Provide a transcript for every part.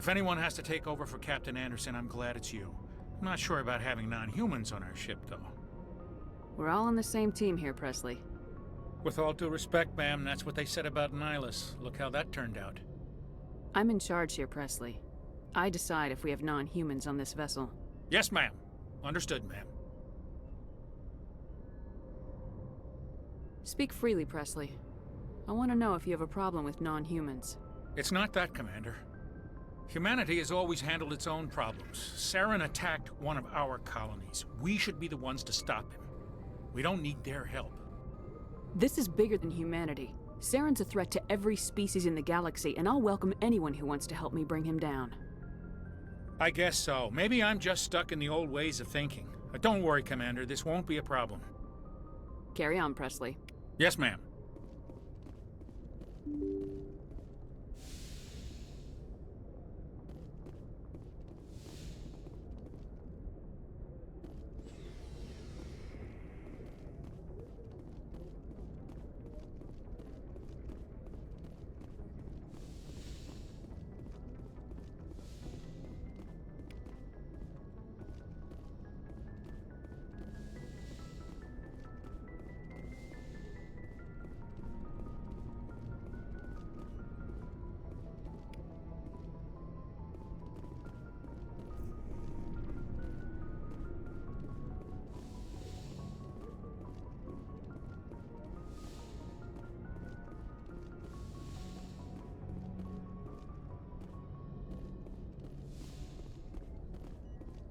If anyone has to take over for Captain Anderson, I'm glad it's you. I'm not sure about having non-humans on our ship, though. We're all on the same team here, Pressley. With all due respect, ma'am, that's what they said about Nihilus. Look how that turned out. I'm in charge here, Pressley. I decide if we have non-humans on this vessel. Yes, ma'am. Understood, ma'am. Speak freely, Pressley. I want to know if you have a problem with non-humans. It's not that, Commander. Humanity has always handled its own problems. Saren attacked one of our colonies. We should be the ones to stop him. We don't need their help. This is bigger than humanity. Saren's a threat to every species in the galaxy, and I'll welcome anyone who wants to help me bring him down. I guess so. Maybe I'm just stuck in the old ways of thinking. But don't worry, Commander. This won't be a problem. Carry on, Pressley. Yes, ma'am.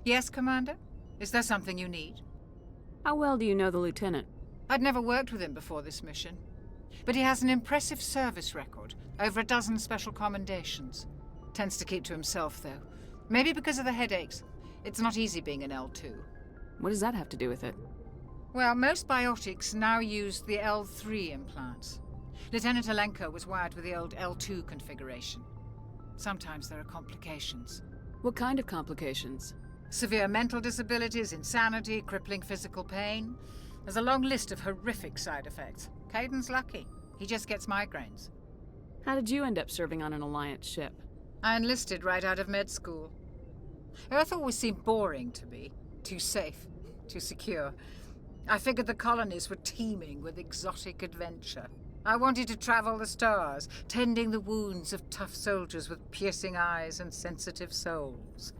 Yes, Commander? Is there something you need? How well do you know the Lieutenant? I'd never worked with him before this mission. But he has an impressive service record, over a dozen special commendations. Tends to keep to himself, though. Maybe because of the headaches. It's not easy being an L2. What does that have to do with it? Well, most biotics now use the L3 implants. Lieutenant Alenko was wired with the old L2 configuration. Sometimes there are complications. What kind of complications? Severe mental disabilities, insanity, crippling physical pain. There's a long list of horrific side effects. Caden's lucky. He just gets migraines. How did you end up serving on an Alliance ship? I enlisted right out of med school. Earth always seemed boring to me. Too safe, too secure. I figured the colonies were teeming with exotic adventure. I wanted to travel the stars, tending the wounds of tough soldiers with piercing eyes and sensitive souls.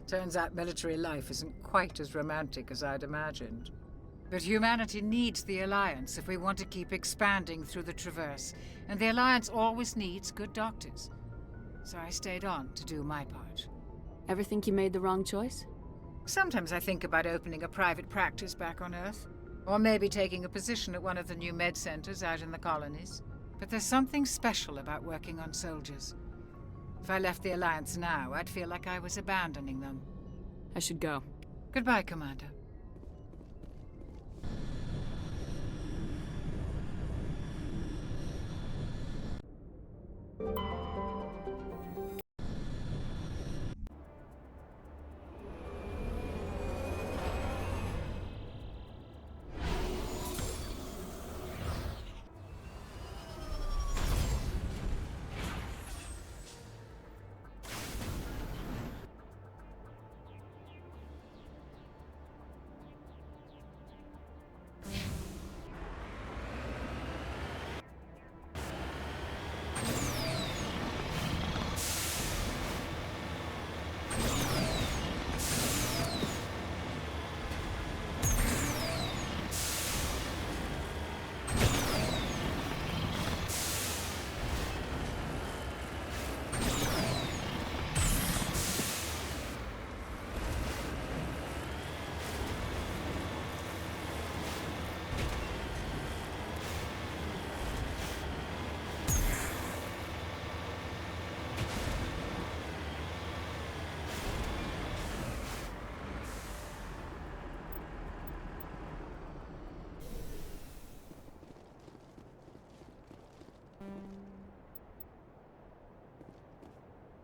Turns out military life isn't quite as romantic as I'd imagined. But humanity needs the Alliance if we want to keep expanding through the Traverse, and the Alliance always needs good doctors. So I stayed on to do my part. Ever think you made the wrong choice? Sometimes I think about opening a private practice back on Earth, or maybe taking a position at one of the new med centers out in the colonies. But there's something special about working on soldiers. If I left the Alliance now, I'd feel like I was abandoning them. I should go. Goodbye, Commander.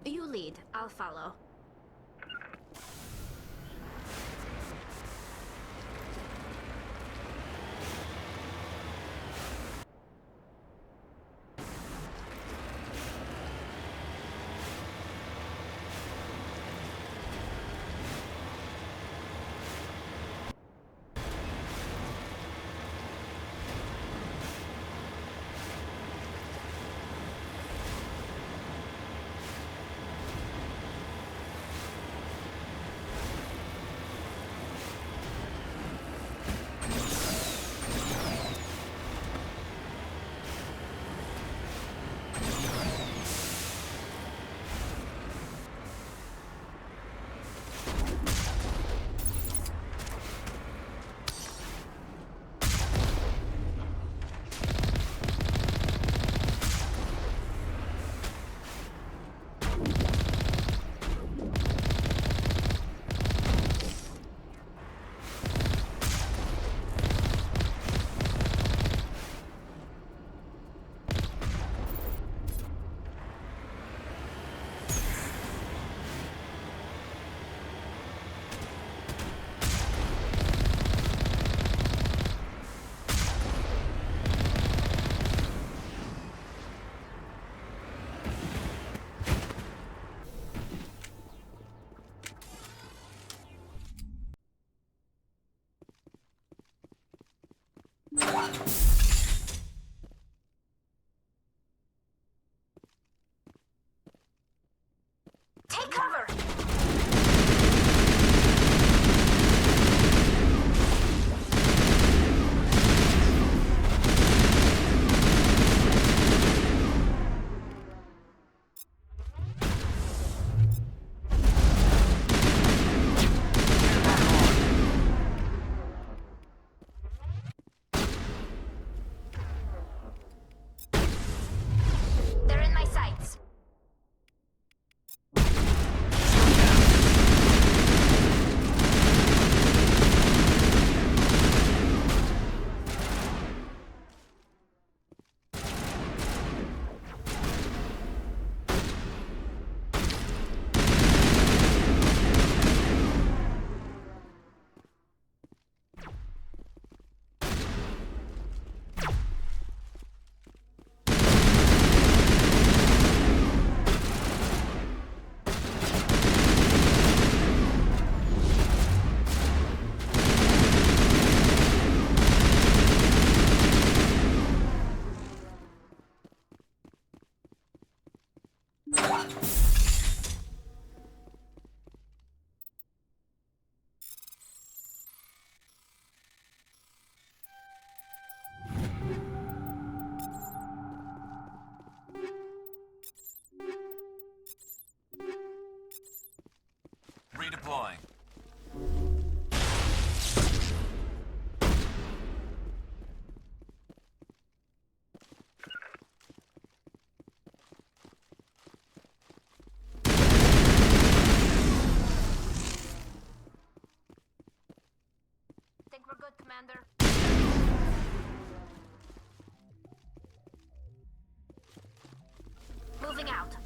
You lead. I'll follow. Take cover! They're in my sights. Redeploying. Think we're good, Commander? Moving out.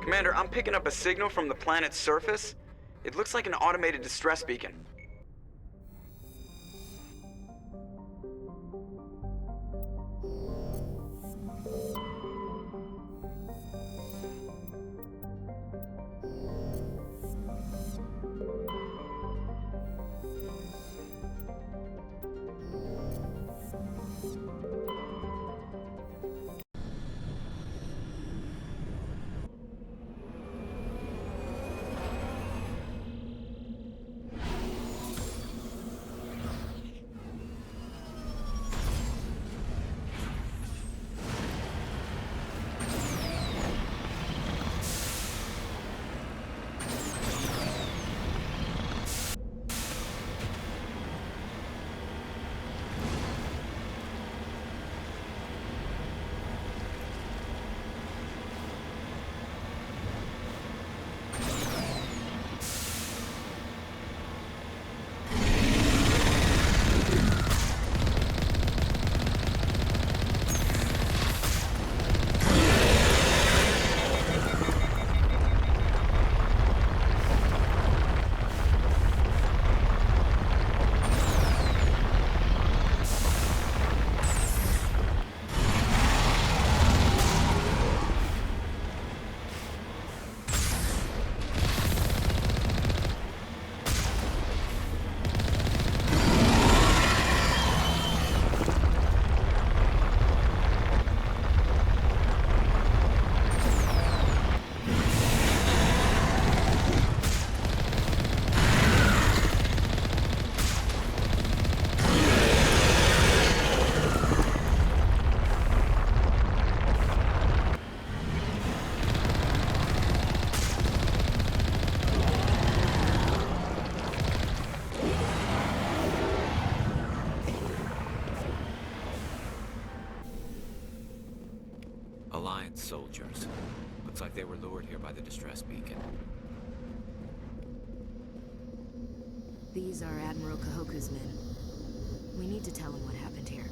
Commander, I'm picking up a signal from the planet's surface. It looks like an automated distress beacon. Alliance soldiers. Looks like they were lured here by the distress beacon. These are Admiral Kahoku's men. We need to tell him what happened here.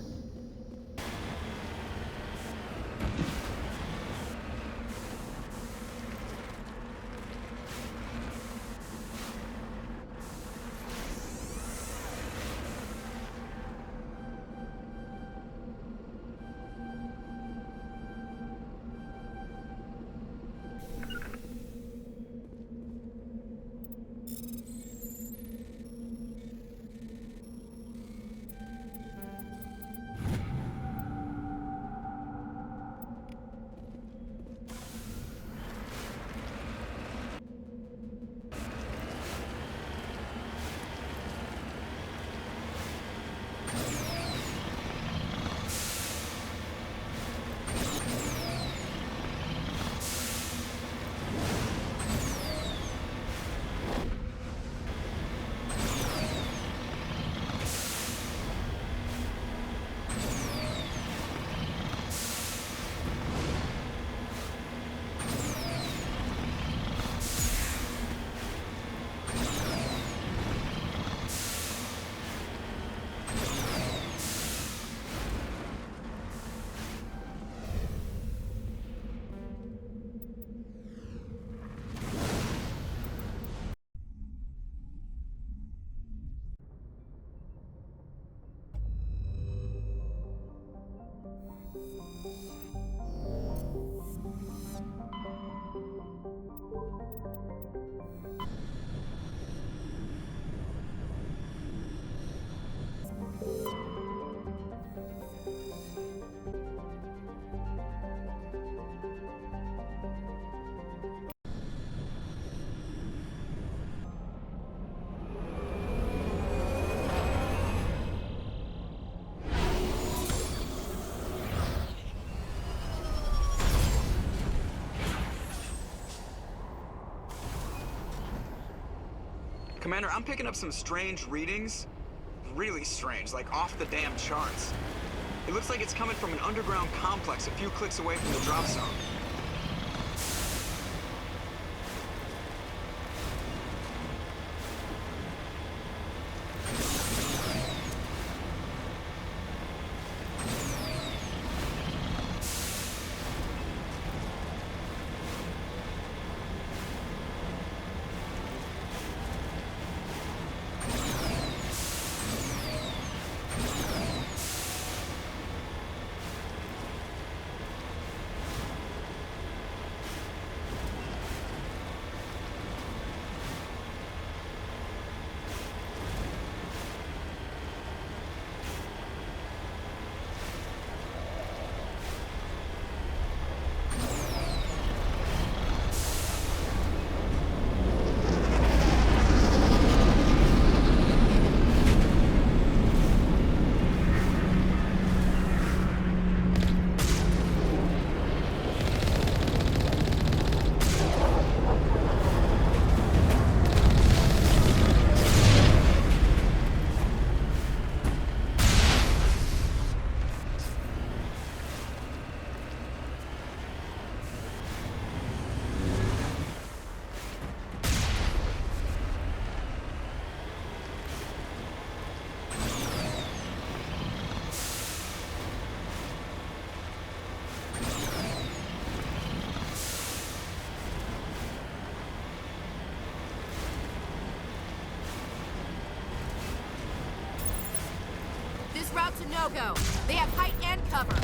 Commander, I'm picking up some strange readings. Really strange, like off the damn charts. It looks like it's coming from an underground complex a few clicks away from the drop zone. a no-go. They have height and cover.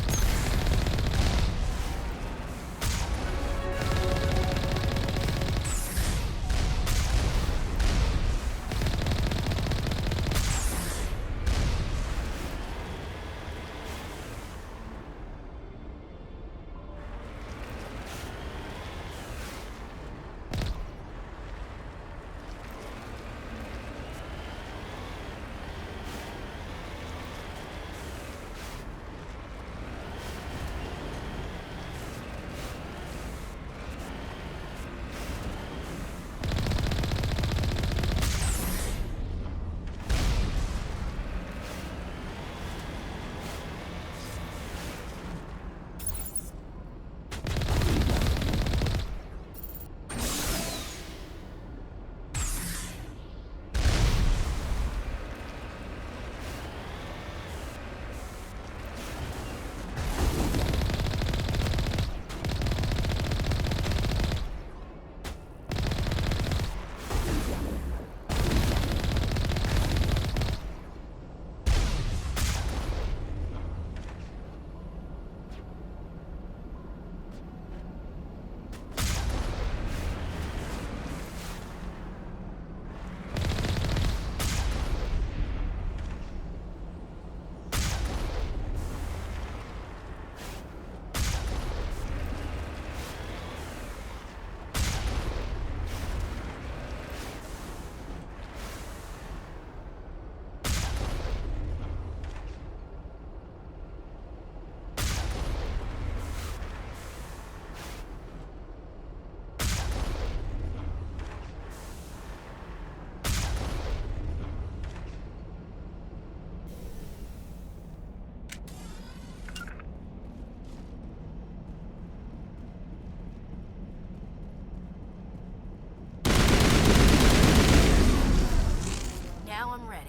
Now I'm ready.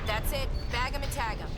That's it. Bag 'em and tag 'em.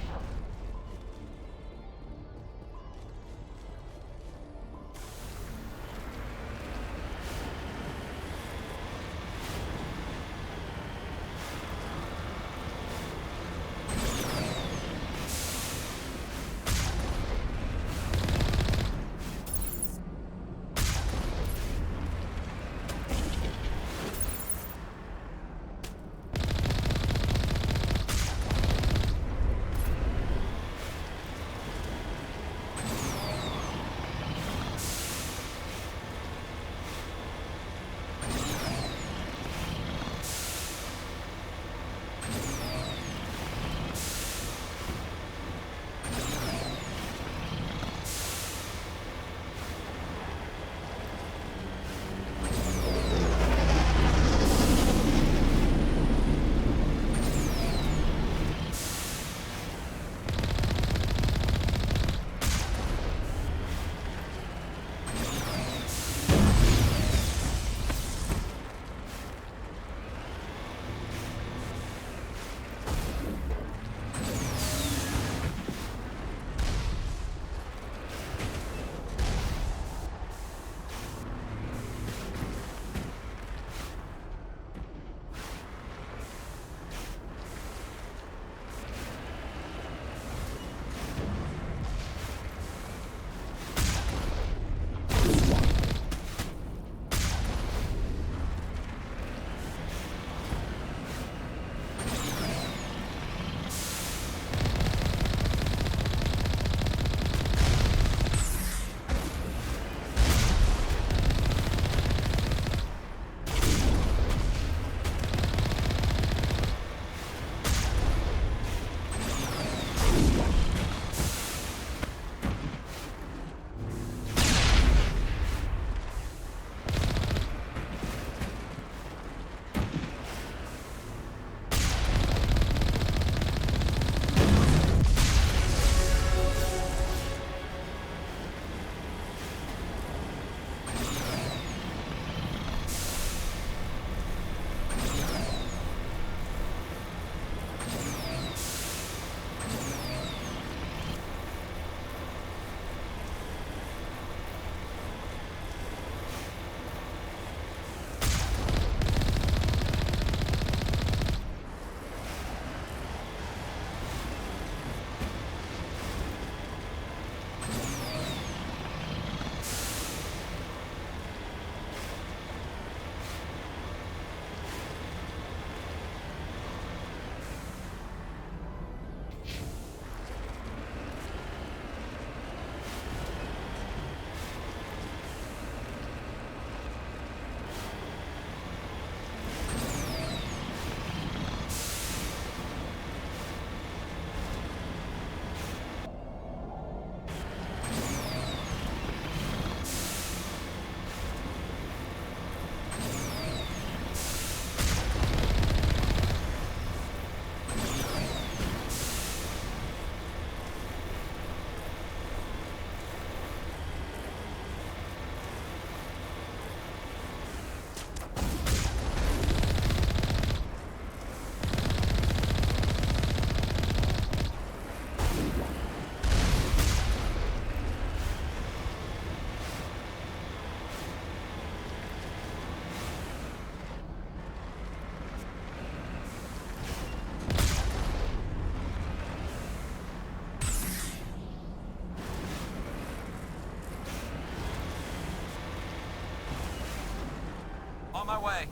my way.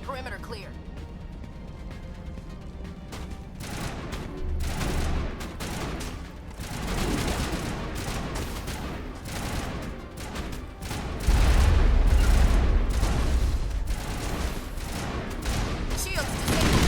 Perimeter clear. Shields disabled.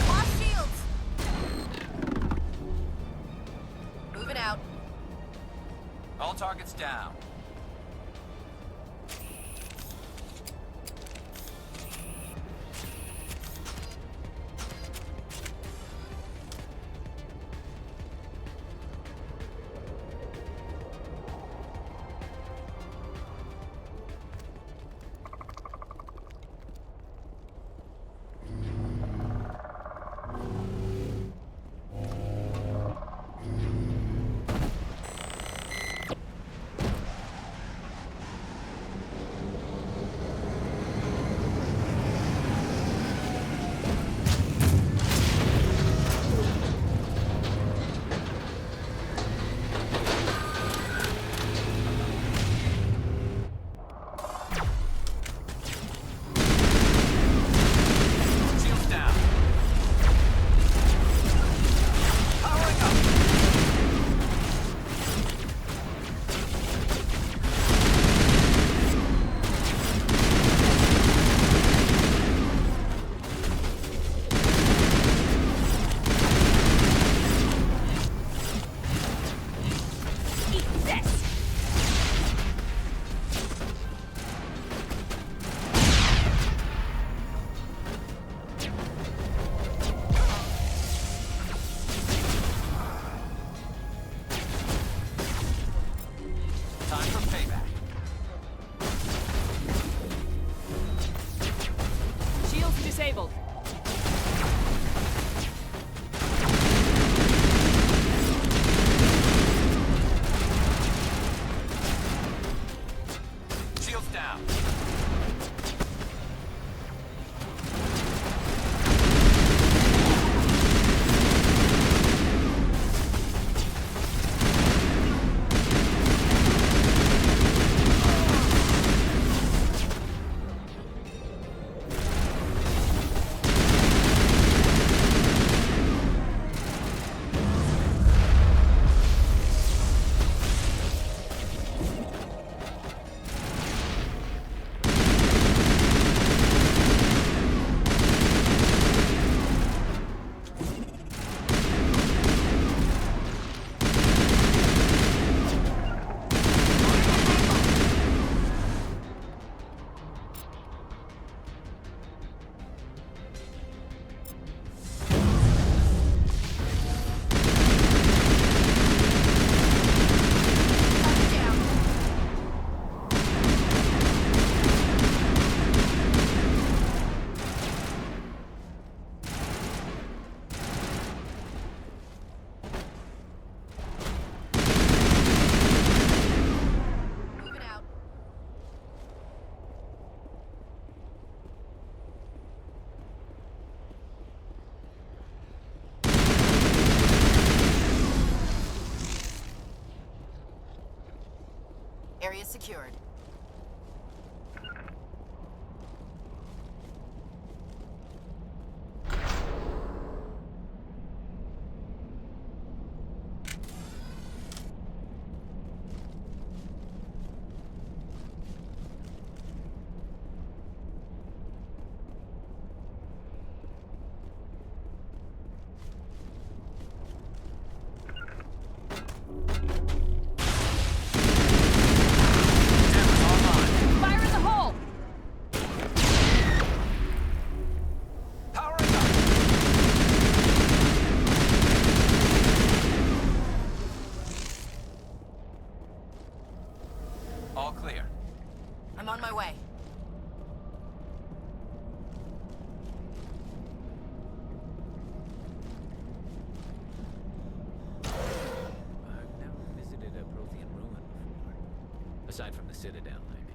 Lost shields. Moving out. All targets down. Area secured. Fire in the hole! Powering up! All clear. I'm on my way. I've never visited a Prothean ruin before. Aside from the Citadel, I mean.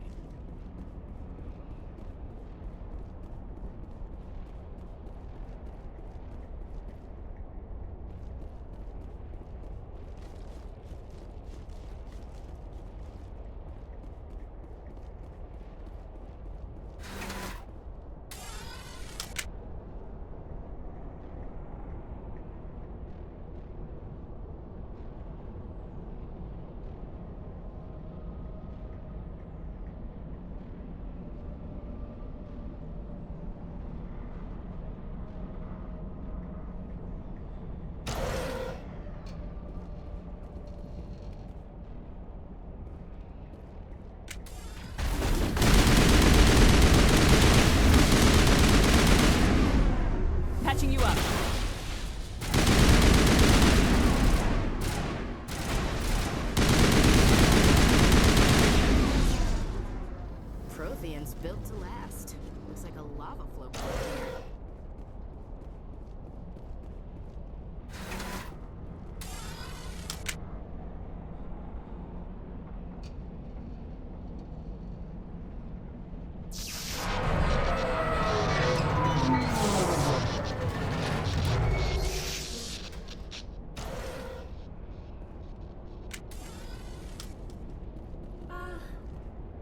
Patching you up. Protheans built to last. Looks like a lava flow point here.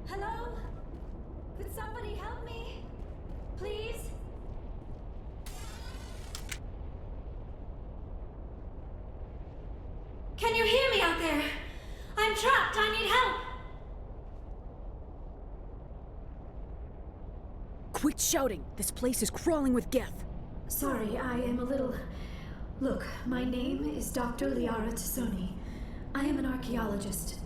Hello? Could somebody help me? Please? Can you hear me out there? I'm trapped. I need help. Quit shouting! This place is crawling with Geth. Sorry, I am a little... Look, my name is Dr. Liara Unchained. I am an archaeologist.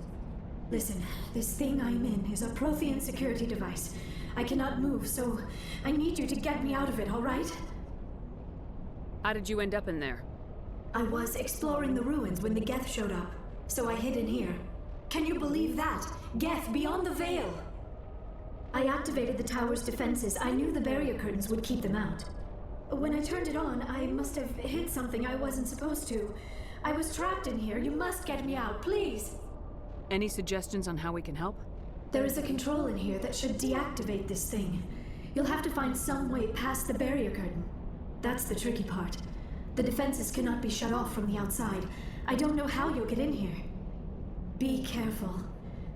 Listen, this thing I'm in is a Prothean security device. I cannot move, so I need you to get me out of it, all right? How did you end up in there? I was exploring the ruins when the Geth showed up, so I hid in here. Can you believe that? Geth, beyond the veil! I activated the tower's defenses. I knew the barrier curtains would keep them out. When I turned it on, I must have hit something I wasn't supposed to. I was trapped in here. You must get me out, please! Any suggestions on how we can help? There is a control in here that should deactivate this thing. You'll have to find some way past the barrier curtain. That's the tricky part. The defenses cannot be shut off from the outside. I don't know how you'll get in here. Be careful.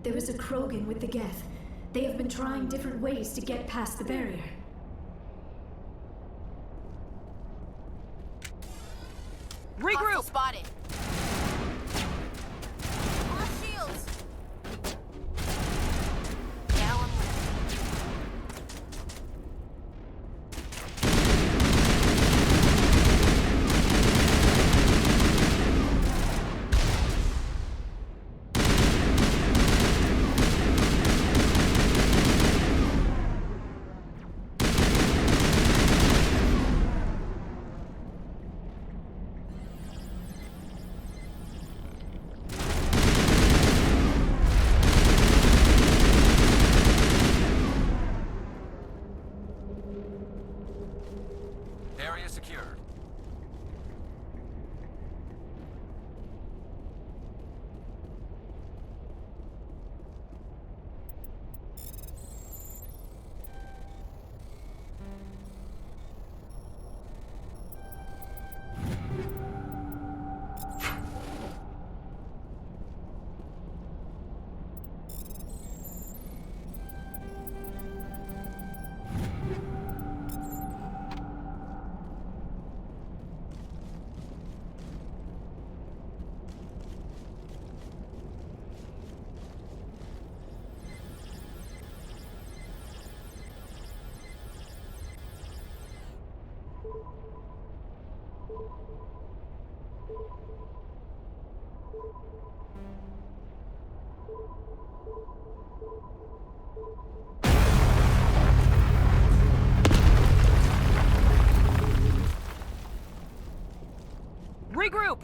There is a Krogan with the Geth. They have been trying different ways to get past the barrier. Regroup! Hostile spotted. All shields. Now I'm Regroup!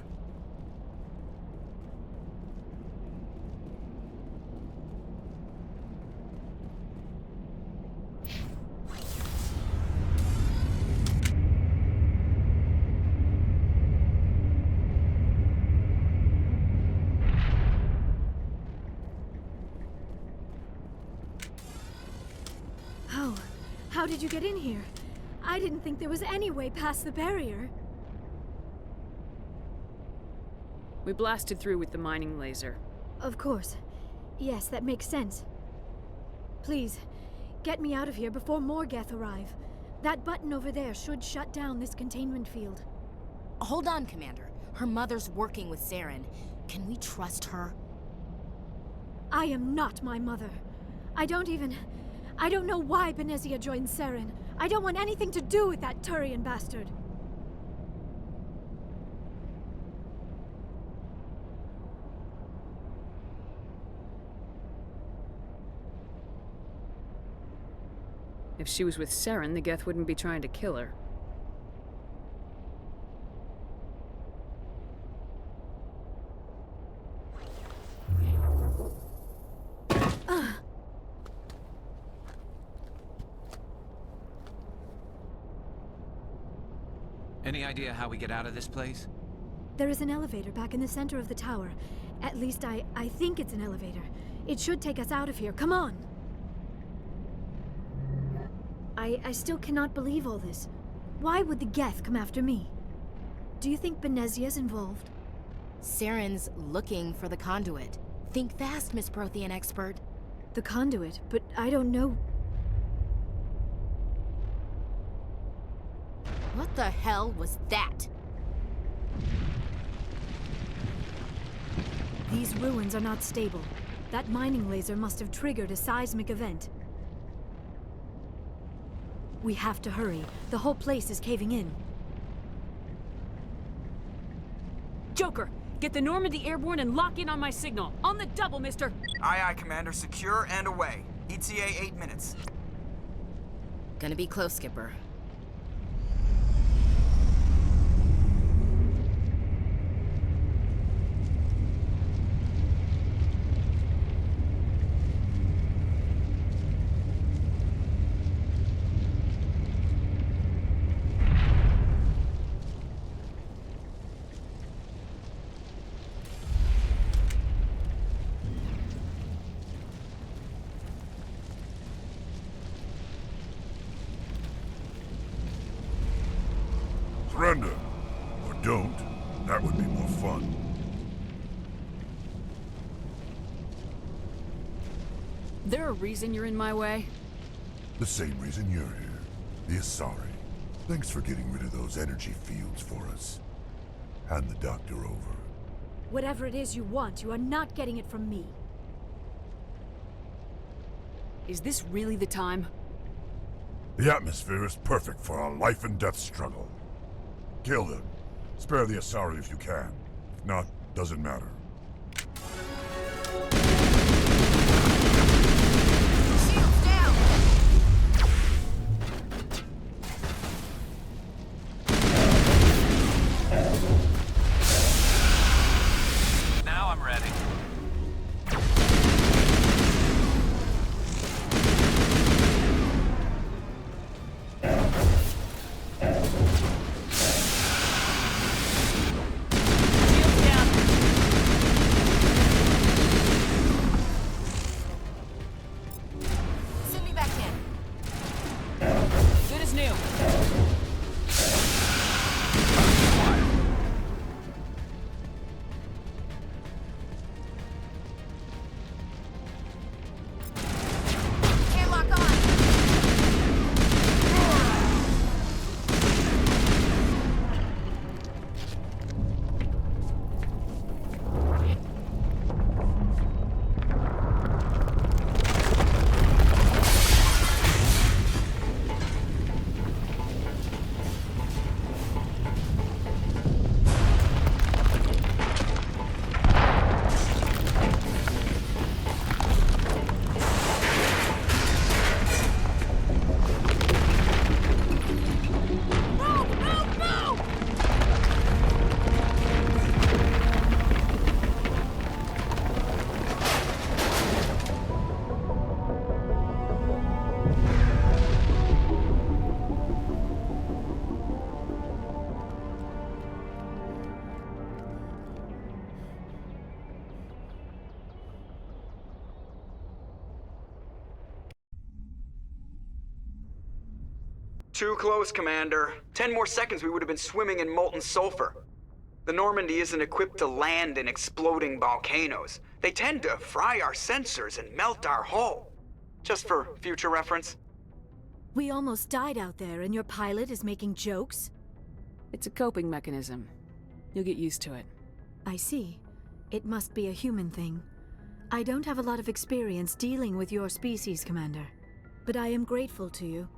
How did you get in here? I didn't think there was any way past the barrier. We blasted through with the mining laser. Of course. Yes, that makes sense. Please, get me out of here before more Geth arrive. That button over there should shut down this containment field. Hold on, Commander. Her mother's working with Saren. Can we trust her? I am not my mother. I don't know why Benezia joined Saren. I don't want anything to do with that Turian bastard. If she was with Saren, the Geth wouldn't be trying to kill her. Any idea how we get out of this place? There is an elevator back in the center of the tower. At least I think it's an elevator. It should take us out of here. Come on! I still cannot believe all this. Why would the Geth come after me? Do you think Benezia's involved? Saren's looking for the conduit. Think fast, Miss Prothean expert. The conduit? But I don't know... What the hell was that? These ruins are not stable. That mining laser must have triggered a seismic event. We have to hurry. The whole place is caving in. Joker, get the Normandy airborne and lock in on my signal. On the double, mister! Aye, aye, Commander. Secure and away. ETA 8 minutes. Gonna be close, Skipper. Surrender. Or don't. That would be more fun. There a reason you're in my way? The same reason you're here. The Asari. Thanks for getting rid of those energy fields for us. Hand the doctor over. Whatever it is you want, you are not getting it from me. Is this really the time? The atmosphere is perfect for a life and death struggle. Kill them. Spare the Asari if you can. If not, doesn't matter. Shields down! Now I'm ready. Too close, Commander. 10 more seconds we would have been swimming in molten sulfur. The Normandy isn't equipped to land in exploding volcanoes. They tend to fry our sensors and melt our hull. Just for future reference. We almost died out there, and your pilot is making jokes? It's a coping mechanism. You'll get used to it. I see. It must be a human thing. I don't have a lot of experience dealing with your species, Commander. But I am grateful to you.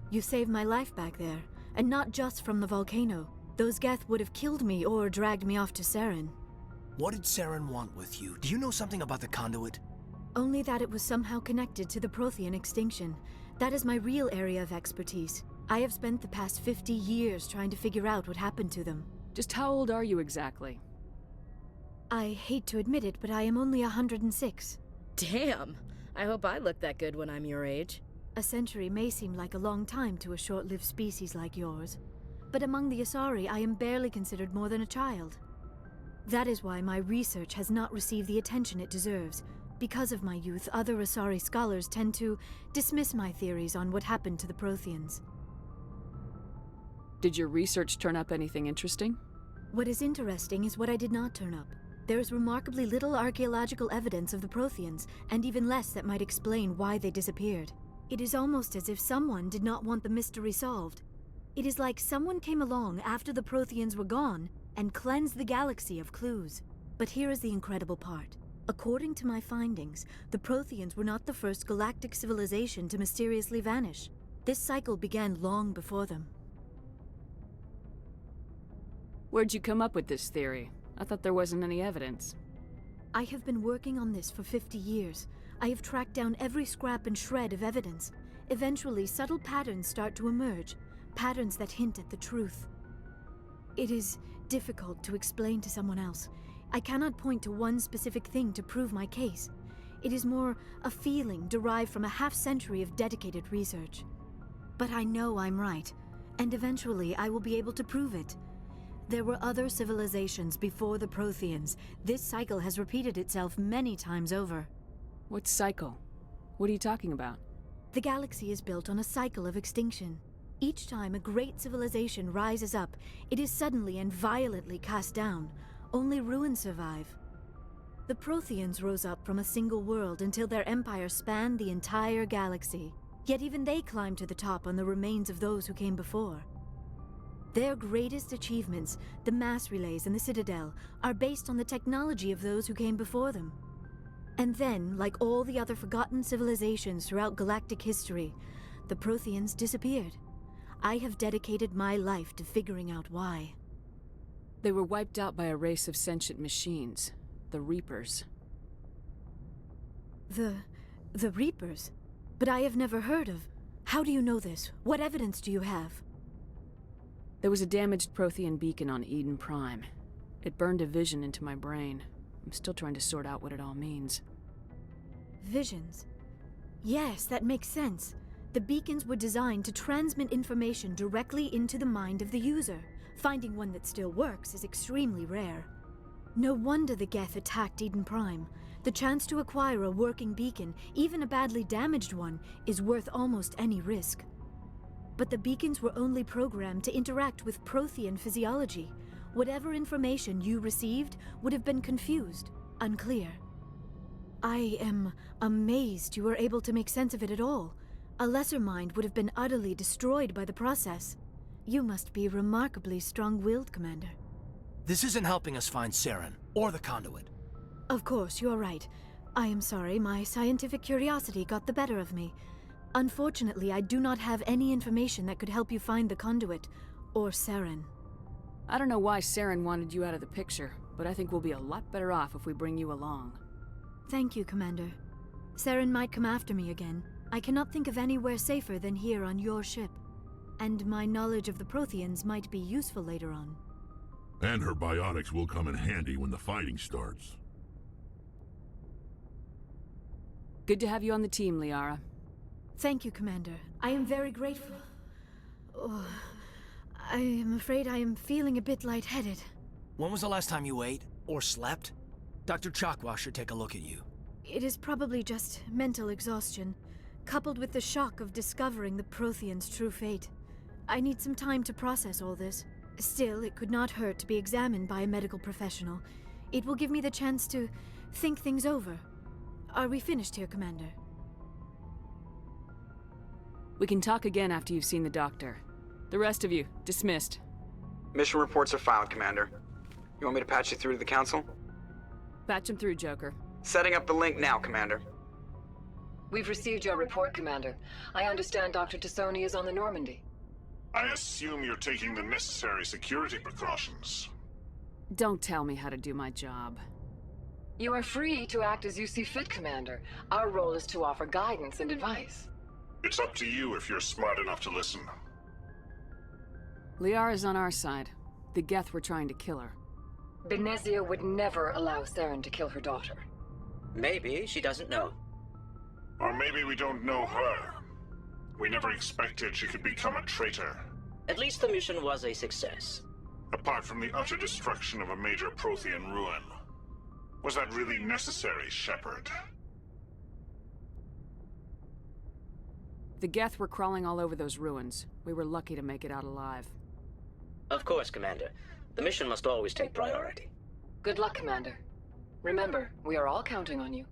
You saved my life back there, and not just from the volcano. Those Geth would have killed me or dragged me off to Saren. What did Saren want with you? Do you know something about the conduit? Only that it was somehow connected to the Prothean extinction. That is my real area of expertise. I have spent the past 50 years trying to figure out what happened to them. Just how old are you exactly? I hate to admit it, but I am only 106. Damn! I hope I look that good when I'm your age. A century may seem like a long time to a short-lived species like yours. But among the Asari, I am barely considered more than a child. That is why my research has not received the attention it deserves. Because of my youth, other Asari scholars tend to dismiss my theories on what happened to the Protheans. Did your research turn up anything interesting? What is interesting is what I did not turn up. There is remarkably little archaeological evidence of the Protheans, and even less that might explain why they disappeared. It is almost as if someone did not want the mystery solved. It is like someone came along after the Protheans were gone and cleansed the galaxy of clues. But here is the incredible part. According to my findings, the Protheans were not the first galactic civilization to mysteriously vanish. This cycle began long before them. Where'd you come up with this theory? I thought there wasn't any evidence. I have been working on this for 50 years. I have tracked down every scrap and shred of evidence. Eventually, subtle patterns start to emerge, patterns that hint at the truth. It is difficult to explain to someone else. I cannot point to one specific thing to prove my case. It is more a feeling derived from a half-century of dedicated research. But I know I'm right, and eventually I will be able to prove it. There were other civilizations before the Protheans. This cycle has repeated itself many times over. What cycle? What are you talking about? The galaxy is built on a cycle of extinction. Each time a great civilization rises up, it is suddenly and violently cast down. Only ruins survive. The Protheans rose up from a single world until their empire spanned the entire galaxy. Yet even they climbed to the top on the remains of those who came before. Their greatest achievements, the mass relays and the Citadel, are based on the technology of those who came before them. And then, like all the other forgotten civilizations throughout galactic history, the Protheans disappeared. I have dedicated my life to figuring out why. They were wiped out by a race of sentient machines, the Reapers. The Reapers? But I have never heard of. How do you know this? What evidence do you have? There was a damaged Prothean beacon on Eden Prime. It burned a vision into my brain. I'm still trying to sort out what it all means. Visions? Yes, that makes sense. The beacons were designed to transmit information directly into the mind of the user. Finding one that still works is extremely rare. No wonder the Geth attacked Eden Prime. The chance to acquire a working beacon, even a badly damaged one, is worth almost any risk. But the beacons were only programmed to interact with Prothean physiology. Whatever information you received would have been confused, unclear. I am amazed you were able to make sense of it at all. A lesser mind would have been utterly destroyed by the process. You must be remarkably strong-willed, Commander. This isn't helping us find Saren, or the conduit. Of course, you're right. I am sorry, my scientific curiosity got the better of me. Unfortunately, I do not have any information that could help you find the conduit, or Saren. I don't know why Saren wanted you out of the picture, but I think we'll be a lot better off if we bring you along. Thank you, Commander. Saren might come after me again. I cannot think of anywhere safer than here on your ship. And my knowledge of the Protheans might be useful later on. And her biotics will come in handy when the fighting starts. Good to have you on the team, Liara. Thank you, Commander. I am very grateful. Oh, I am afraid I am feeling a bit lightheaded. When was the last time you ate, or slept? Dr. Chakwas should take a look at you. It is probably just mental exhaustion, coupled with the shock of discovering the Protheans' true fate. I need some time to process all this. Still, it could not hurt to be examined by a medical professional. It will give me the chance to think things over. Are we finished here, Commander? We can talk again after you've seen the doctor. The rest of you, dismissed. Mission reports are filed, Commander. You want me to patch you through to the Council? Patch him through, Joker. Setting up the link now, Commander. We've received your report, Commander. I understand Dr. Tassoni is on the Normandy. I assume you're taking the necessary security precautions. Don't tell me how to do my job. You are free to act as you see fit, Commander. Our role is to offer guidance and advice. It's up to you if you're smart enough to listen. Liara's on our side. The Geth were trying to kill her. Benezia would never allow Therum to kill her daughter. Maybe she doesn't know. Or maybe we don't know her. We never expected she could become a traitor. At least the mission was a success. Apart from the utter destruction of a major Prothean ruin. Was that really necessary, Shepard? The Geth were crawling all over those ruins. We were lucky to make it out alive. Of course, Commander. The mission must always take priority. Good luck, Commander. Remember, we are all counting on you.